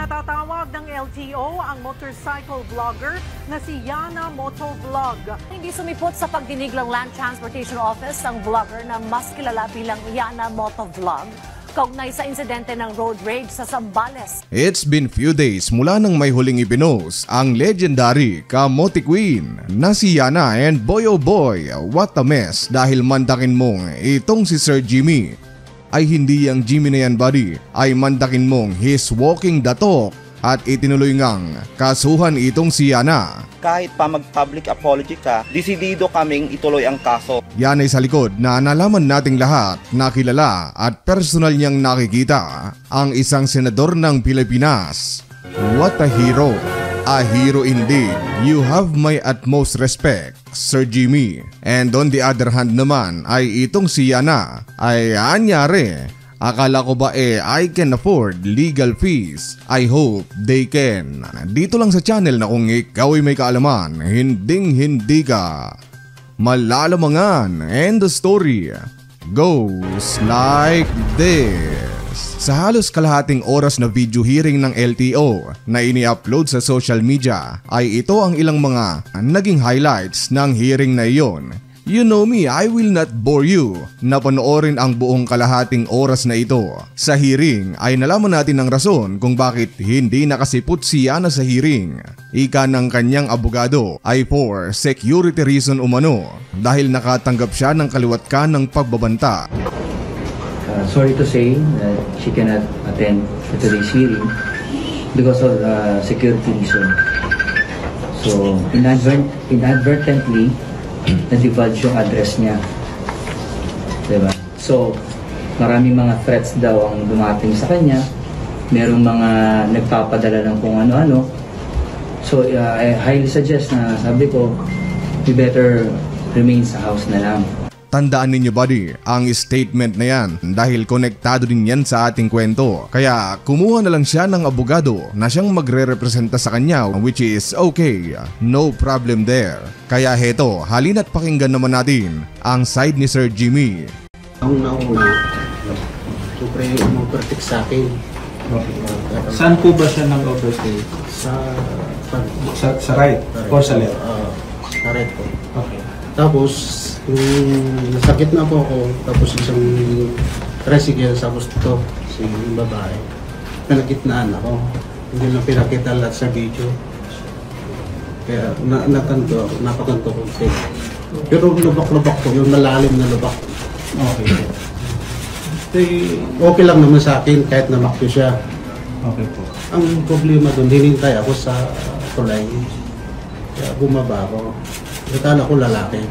Pinatatawag ng LTO ang motorcycle vlogger na si Yana Motovlog. Hindi sumipot sa pagdinig ng Land Transportation Office ang vlogger na mas kilala bilang Yana Motovlog kaugnay sa insidente ng road rage sa Zambales. It's been few days mula nang may huling ipinost ang legendary kamote queen na si Yana, and boy oh boy, what a mess dahil mandakin mong itong si Sir Jimmy. Ay hindi ang Jimmy na yan buddy, ay mandakin mong he's walking the talk at itinuloy ngang kasuhan itong si Yana. Kahit pa mag-public apology ka, desidido kaming ituloy ang kaso. Yan ay sa likod na nalaman nating lahat na kilala at personal niyang nakikita ang isang senador ng Pilipinas. What a hero! A hero indeed. You have my utmost respect, Sir Jimmy. And on the other hand naman ay itong si Yana ay anyari. Akala ko ba I can afford legal fees? I hope they can. Dito lang sa channel na kung ikaw ay may kaalaman, hinding-hindi ka malalamangan. And the story goes like this. Sa halos kalahating oras na video hearing ng LTO na ini-upload sa social media, ay ito ang ilang mga naging highlights ng hearing na iyon. You know me, I will not bore you na panoorin ang buong kalahating oras na ito. Sa hearing ay nalaman natin ang rason kung bakit hindi nakasipot si Yana sa hearing. Ika ng kanyang abogado ay for security reason umano dahil nakatanggap siya ng kaliwat ng pagbabanta. Sorry to say that she cannot attend today's hearing because of security reason. So inadvertently na-divulge yung address niya, diba? So, maraming mga threats daw ang dumating sa kanya. Merong mga nagpapadala ng kung ano-ano. So, I highly suggest na sabi ko, we better remain sa house na lang. Tandaan ninyo buddy, ang statement na yan dahil konektado din yan sa ating kwento. Kaya kumuha na lang siya ng abogado na siyang magre-representa sa kanya, which is okay, no problem there. Kaya heto, halina't pakinggan naman natin ang side ni Sir Jimmy. Ang nauna, siyempre mag-protect sa akin. Saan po ba siya nag-overstay? Sa right or sa left? Sa right po. Okay. Tapos, nasakit na po ako, tapos isang tricycle sa gusto, si babae. Pinagitnaan ako. Hindi lang pinakita lahat sa video. Kaya napatanto ko. Pero lubak-lubak ko, yung malalim na lubak. Okay lang naman sa akin kahit namakyo siya. Okay po. Ang problema doon, hinintay ako sa tulay. Kaya bumaba ako. Nakala ko lalaki.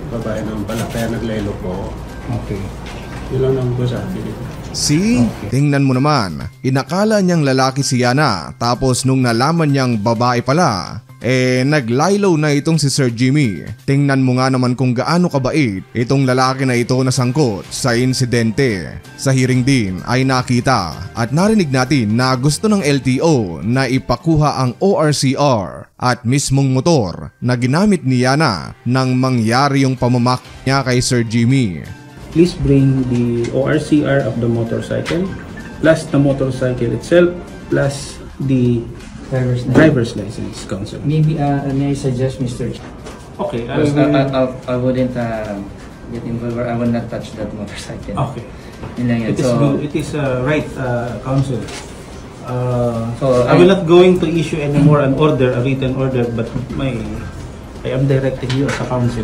Babae naman pala, kaya naglaylo ko. Okay. Yun lang naman ko sa akin. See? Tingnan mo naman, inakala niyang lalaki si Yana, tapos nung nalaman niyang babae pala, naglaylo na itong si Sir Jimmy. Tingnan mo nga naman kung gaano kabait itong lalaki na ito na sangkot sa insidente. Sa hearing din ay nakita at narinig natin na gusto ng LTO na ipakuha ang ORCR at mismong motor na ginamit ni Yana nang mangyari yung pamamak niya kay Sir Jimmy. Please bring the ORCR of the motorcycle plus the motorcycle itself plus the driver's license, counsel. Maybe may I suggest, Mr. Okay. I wouldn't get involved or I will not touch that motorcycle. Okay. Yun lang yan. It is right, counsel. So I will not going to issue anymore an order, a written order, but I am directing you as a counsel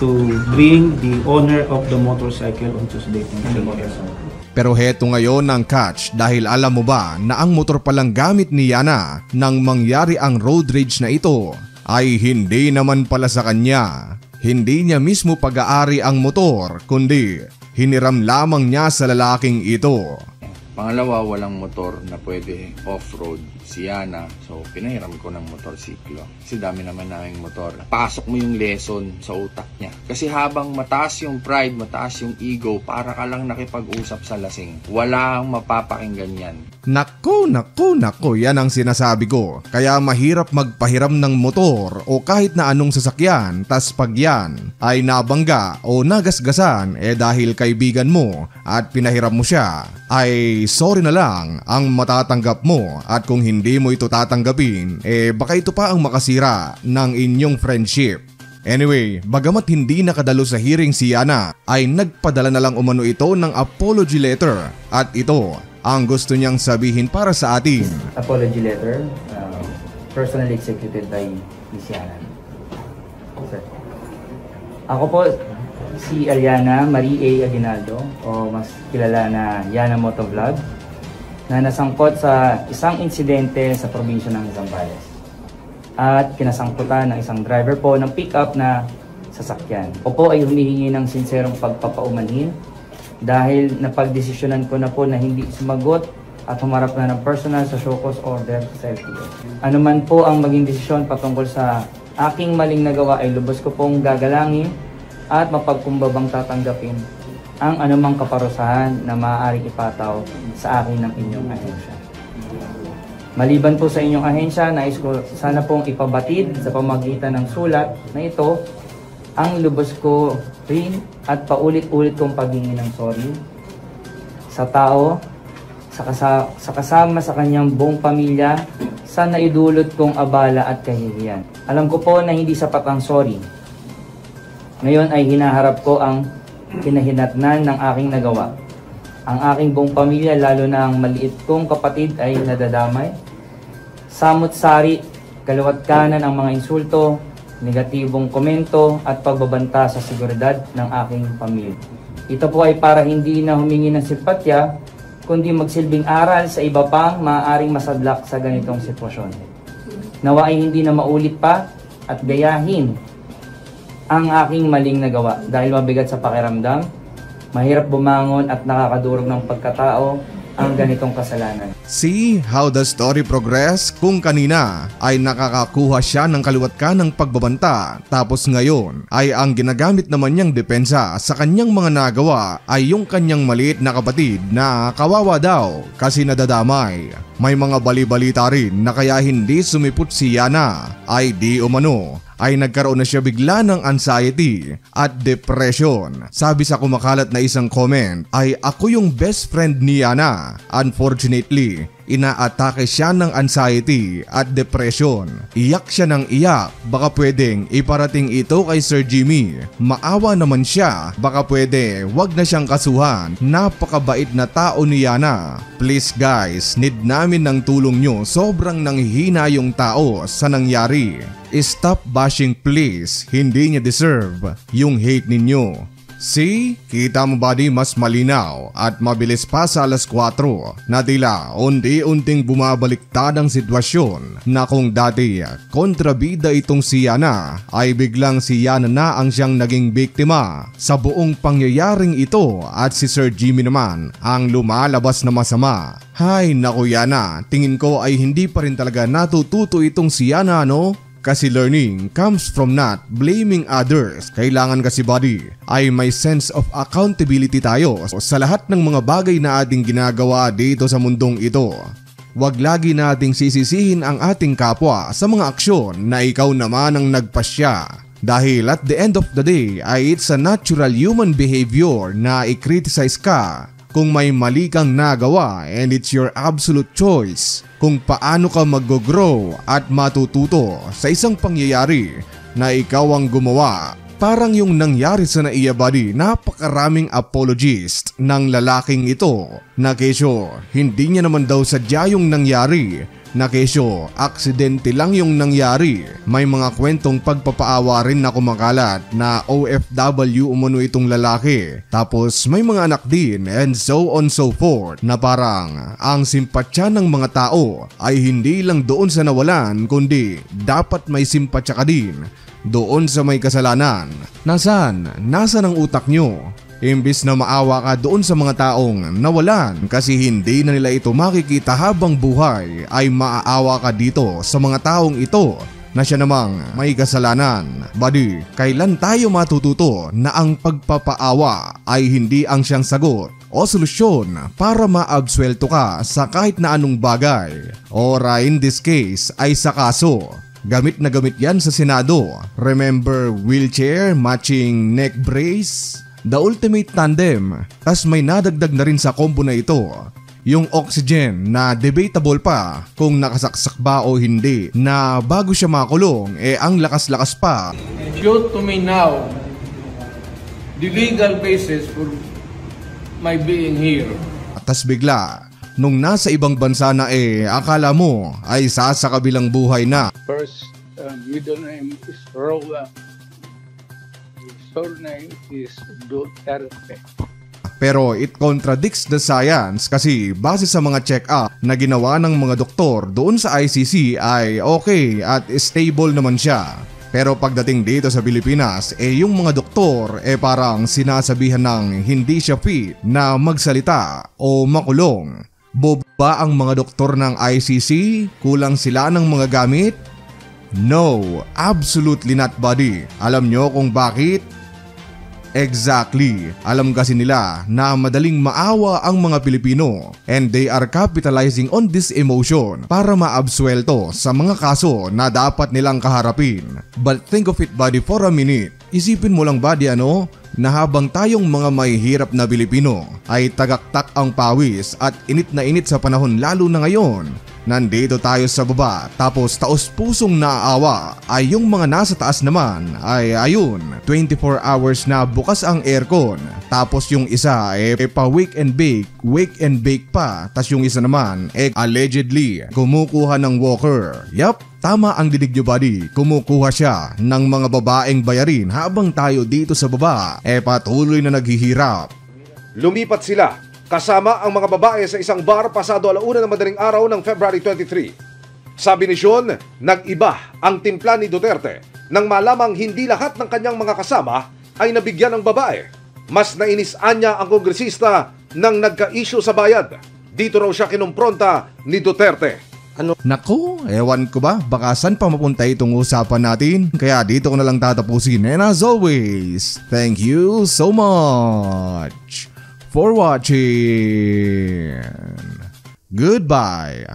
to bring the owner of the motorcycle onto the motorcycle. Pero heto ngayon ang catch dahil alam mo ba na ang motor palang gamit ni Yana nang mangyari ang road rage na ito ay hindi naman pala sa kanya. Hindi niya mismo pag-aari ang motor kundi hiniram lamang niya sa lalaking ito. Pangalawa, walang motor na pwede off-road si Yana. So, pinahiram ko ng motorsiklo. Kasi dami naman naming motor. Pasok mo yung lesson sa utak niya. Kasi habang mataas yung pride, mataas yung ego, para ka lang nakipag-usap sa lasing. Walang mapapakinggan yan. Nako, yan ang sinasabi ko. Kaya mahirap magpahiram ng motor o kahit na anong sasakyan, tas pag yan ay nabangga o nagasgasan dahil kaibigan mo at pinahiram mo siya, ay sorry na lang ang matatanggap mo, at kung hindi mo ito tatanggapin, baka ito pa ang makasira ng inyong friendship. Anyway, bagamat hindi nakadalo sa hearing si Yana, ay nagpadala na lang umano ito ng apology letter, at ito ang gusto niyang sabihin para sa atin. Apology letter, personally executed by Ms. Yana. Sir. Ako po si Eliana Marie A. Aguinaldo, o mas kilala na Yana Motovlog, na nasangkot sa isang insidente sa probinsya ng Zambales at kinasangkutan ng isang driver po ng pick-up na sasakyan. Ako po ay humihingi ng sinserong pagpapaumanhin dahil napagdesisyonan ko na po na hindi sumagot at humarap na ng personal sa show cause order sa LTO. Ano man po ang maging desisyon patungkol sa aking maling nagawa ay lubos ko pong gagalangin at mapagkumbabang tatanggapin ang anumang kaparusahan na maaaring ipataw sa akin ng inyong ahensya. Maliban po sa inyong ahensya, nais ko sana pong ipabatid sa pamagitan ng sulat na ito ang lubos ko rin at paulit-ulit kong paghingi ng sorry sa tao, sa kasama sa kanyang buong pamilya, sa naidulot kong abala at kahihiyan. Alam ko po na hindi sapat ang sorry. Ngayon ay hinaharap ko ang kinahinatnan ng aking nagawa. Ang aking buong pamilya, lalo na ang maliit kong kapatid, ay nadadamay. Samot-sari, kaliwat kanan ang mga insulto, negatibong komento at pagbabanta sa seguridad ng aking pamilya. Ito po ay para hindi na humingi ng simpatya, kundi magsilbing aral sa iba pang maaaring masadlak sa ganitong sitwasyon. Nawa ay hindi na maulit pa at gayahin ang aking maling nagawa dahil mabigat sa pakiramdam, mahirap bumangon at nakakadurog ng pagkatao ang ganitong kasalanan. See how the story progress? Kung kanina ay nakakakuha siya ng kaliwat kanang pagbabanta, tapos ngayon ay ang ginagamit naman niyang depensa sa kanyang mga nagawa ay yung kanyang maliit na kapatid na kawawa daw kasi nadadamay. May mga bali-balita rin na kaya hindi sumipot si Yana ay di umano ay nagkaroon na siya bigla ng anxiety at depression. Sabi sa kumakalat na isang comment ay ako yung best friend ni Yana. Unfortunately, inaatake siya ng anxiety at depression. Iyak siya ng iyak. Baka pwedeng iparating ito kay Sir Jimmy. Maawa naman siya. Baka pwede wag na siyang kasuhan. Napakabait na tao ni Yana. Please guys, need namin ng tulong nyo. Sobrang nanghihina yung tao sa nangyari. Stop bashing please. Hindi niya deserve yung hate ninyo. See? Kita mo ba di mas malinaw at mabilis pa sa alas 4 na tila unti-unting bumabaliktad ang sitwasyon na kung dati kontrabida itong si Yana ay biglang si Yana na ang siyang naging biktima sa buong pangyayaring ito at si Sir Jimmy naman ang lumalabas na masama. Hay naku Yana, tingin ko ay hindi pa rin talaga natututo itong si Yana no? Kasi learning comes from not blaming others. Kailangan kasi buddy ay may sense of accountability tayo sa lahat ng mga bagay na ating ginagawa dito sa mundong ito. Huwag lagi nating sisisihin ang ating kapwa sa mga aksyon na ikaw naman ang nagpasya. Dahil at the end of the day ay it's a natural human behavior na i-criticize ka kung may mali kang nagawa, and it's your absolute choice kung paano ka mag-grow at matututo sa isang pangyayari na ikaw ang gumawa. Parang yung nangyari sa Naiya Buddy, napakaraming apologist ng lalaking ito na kesyo hindi niya naman daw sadya yung nangyari, na kesyo aksidente lang yung nangyari. May mga kwentong pagpapaawa rin na kumakalat na OFW umano itong lalaki, tapos may mga anak din and so on so forth, na parang ang simpatya ng mga tao ay hindi lang doon sa nawalan kundi dapat may simpatya ka din doon sa may kasalanan. Nasaan ang utak nyo? Imbis na maawa ka doon sa mga taong nawalan kasi hindi na nila ito makikita habang buhay, ay maaawa ka dito sa mga taong ito na siya namang may kasalanan. Buddy, kailan tayo matututo na ang pagpapaawa ay hindi ang siyang sagot o solusyon para maabsuelto ka sa kahit na anong bagay. Or in this case ay sa kaso. Gamit na gamit yan sa Senado. Remember wheelchair, matching neck brace, the ultimate tandem. Tas may nadagdag na rin sa combo na ito, yung oxygen na debatable pa kung nakasaksak ba o hindi, na bago siya makulong ang lakas-lakas pa. Show to me now the legal basis for my being here. At tas bigla, nung nasa ibang bansa na akala mo ay sa kabilang buhay na. First middle name is Roa. Surname is Duterte. Pero it contradicts the science kasi base sa mga check-up na ginawa ng mga doktor doon sa ICC ay okay at stable naman siya. Pero pagdating dito sa Pilipinas, yung mga doktor parang sinasabihan ng hindi siya fit na magsalita o makulong. Boba ang mga doktor ng ICC? Kulang sila ng mga gamit? No, absolutely not, buddy. Alam nyo kung bakit? Exactly. Alam kasi nila na madaling maawa ang mga Pilipino and they are capitalizing on this emotion para maabsuelto sa mga kaso na dapat nilang kaharapin. But think of it, buddy, for a minute. Isipin mo lang, buddy, na habang tayong mga mahihirap na Pilipino ay tagaktak ang pawis at init na init sa panahon lalo na ngayon, nandito tayo sa baba tapos taos-pusong naaawa ay yung mga nasa taas naman ay ayun 24 hours na bukas ang aircon, tapos yung isa pa wake and bake pa, tas yung isa naman allegedly kumukuha ng walker. Yup, tama ang dinig nyo, buddy, kumukuha siya ng mga babaeng bayarin habang tayo dito sa baba patuloy na naghihirap. Lumipat sila kasama ang mga babae sa isang bar pasado 1:00 ng madaling araw ng February 23. Sabi ni Sean, nag-iba ang timpla ni Duterte nang malamang hindi lahat ng kanyang mga kasama ay nabigyan ng babae. Mas nainis-an niya ang kongresista nang nagka-issue sa bayad. Dito raw siya kinumpronta ni Duterte. Naku, ewan ko ba, baka saan pa mapunta itong usapan natin? Kaya dito ko na lang tatapusin. And as always, thank you so much for watching. Goodbye.